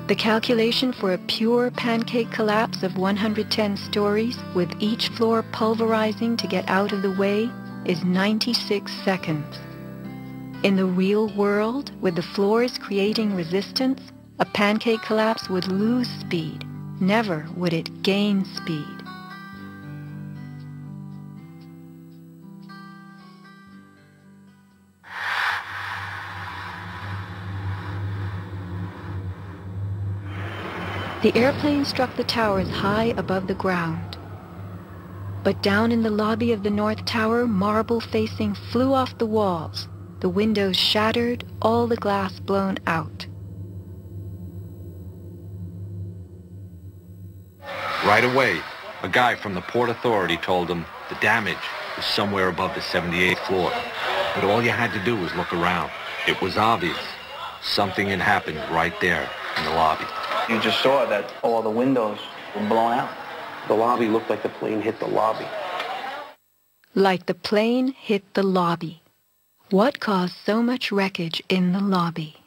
The calculation for a pure pancake collapse of 110 stories, with each floor pulverizing to get out of the way, is 96 seconds. In the real world, with the floors creating resistance, a pancake collapse would lose speed. Never would it gain speed. The airplane struck the towers high above the ground. But down in the lobby of the North Tower, marble facing flew off the walls, the windows shattered, all the glass blown out. Right away, a guy from the Port Authority told him the damage was somewhere above the 78th floor. But all you had to do was look around. It was obvious. Something had happened right there in the lobby. You just saw that all the windows were blown out. The lobby looked like the plane hit the lobby. Like the plane hit the lobby. What caused so much wreckage in the lobby?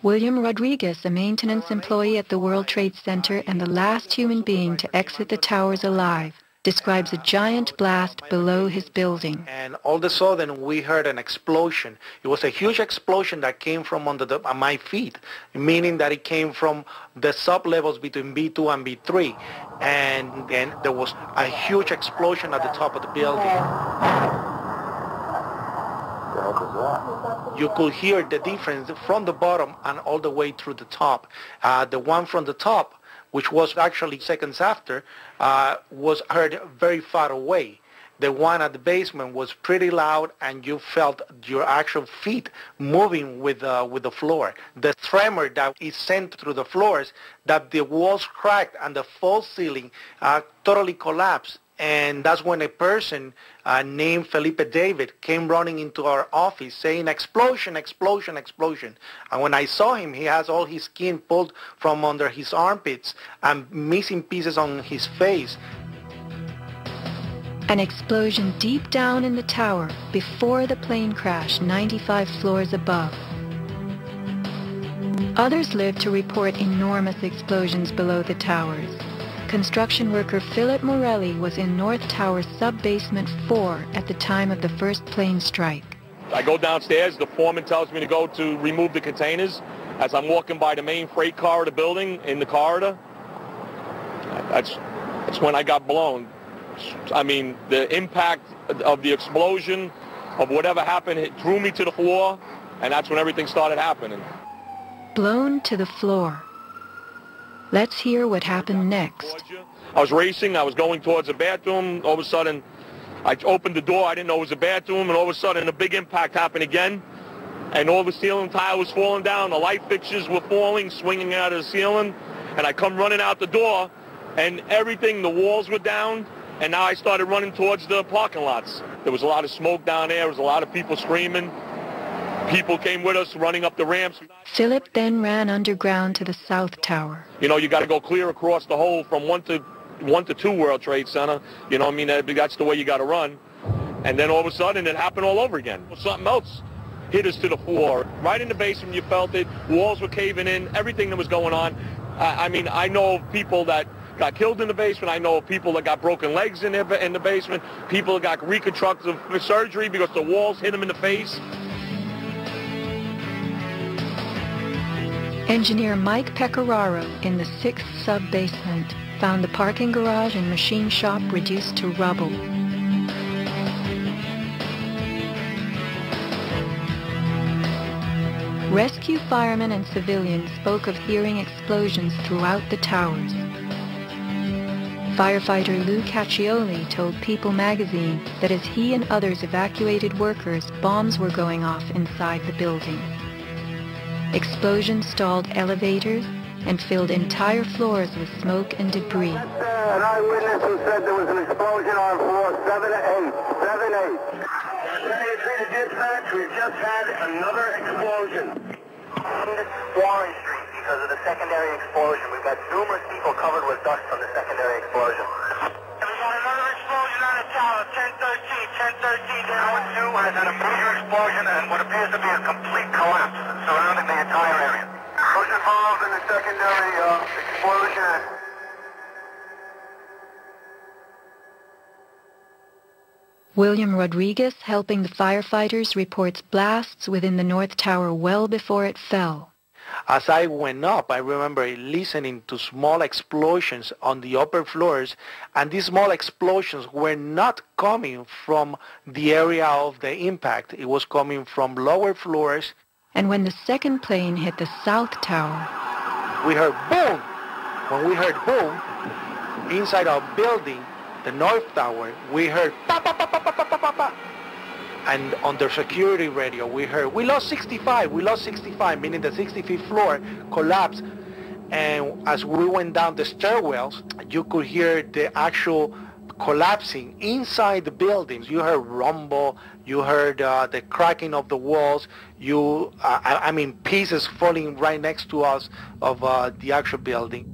William Rodriguez, a maintenance employee at the World Trade Center and the last human being to exit the towers alive, describes a giant blast below his building. And all of a sudden, we heard an explosion. It was a huge explosion that came from under my feet, meaning that it came from the sub-levels between B2 and B3. And then there was a huge explosion at the top of the building. You could hear the difference from the bottom and all the way through the top. The one from the top, which was actually seconds after, was heard very far away. The one at the basement was pretty loud, and you felt your actual feet moving with the floor. The tremor that is sent through the floors, that the walls cracked and the false ceiling totally collapsed. And that's when a person named Felipe David came running into our office saying, "Explosion, explosion, explosion." And when I saw him, he has all his skin pulled from under his armpits and missing pieces on his face. An explosion deep down in the tower before the plane crashed 95 floors above. Others lived to report enormous explosions below the towers. Construction worker Philip Morelli was in North Tower sub-basement 4 at the time of the first plane strike. I go downstairs, the foreman tells me to go to remove the containers. As I'm walking by the main freight car of the building, in the corridor, that's when I got blown. I mean, the impact of the explosion, of whatever happened, it threw me to the floor, and that's when everything started happening. Blown to the floor. Let's hear what happened next. I was racing, I was going towards the bathroom. All of a sudden, I opened the door, I didn't know it was a bathroom, and all of a sudden a big impact happened again. And all the ceiling tile was falling down, the light fixtures were falling, swinging out of the ceiling. And I come running out the door, and everything, the walls were down, and now I started running towards the parking lots. There was a lot of smoke down there, there was a lot of people screaming. People came with us running up the ramps. Philip then ran underground to the South Tower. You know, you got to go clear across the whole from 1 to 2 World Trade Center. You know what I mean? That's the way you got to run. And then all of a sudden it happened all over again. Something else hit us to the floor. Right in the basement, you felt it. Walls were caving in, everything that was going on. I mean, I know of people that got killed in the basement. I know of people that got broken legs in the basement. People that got reconstructive surgery because the walls hit them in the face. Engineer Mike Pecoraro in the 6th sub-basement found the parking garage and machine shop reduced to rubble. Rescue firemen and civilians spoke of hearing explosions throughout the towers. Firefighter Lou Caccioli told People magazine that as he and others evacuated workers, bombs were going off inside the building. Explosions stalled elevators and filled entire floors with smoke and debris. An eyewitness who said there was an explosion on floor 7-8. 7-8. Dispatch, we've just had another explosion. On Warren Street because of the secondary explosion. We've got numerous people covered with dust from the secondary explosion. We've got another explosion on the tower, 1013. 1013 down 2 has had a major explosion and what appears to be a complete collapse surrounding the entire area. Motion follow, involved in the secondary explosion. William Rodriguez, helping the firefighters, reports blasts within the North Tower well before it fell. As I went up, I remember listening to small explosions on the upper floors, and these small explosions were not coming from the area of the impact. It was coming from lower floors. And when the second plane hit the South Tower, we heard boom. When we heard boom, inside our building, the North Tower, we heard pa pa pa pa pa pa pa pa pa. And on the security radio, we heard, we lost 65, meaning the 65th floor collapsed. And as we went down the stairwells, you could hear the actual collapsing inside the buildings. You heard rumble, you heard the cracking of the walls, I mean pieces falling right next to us of the actual building.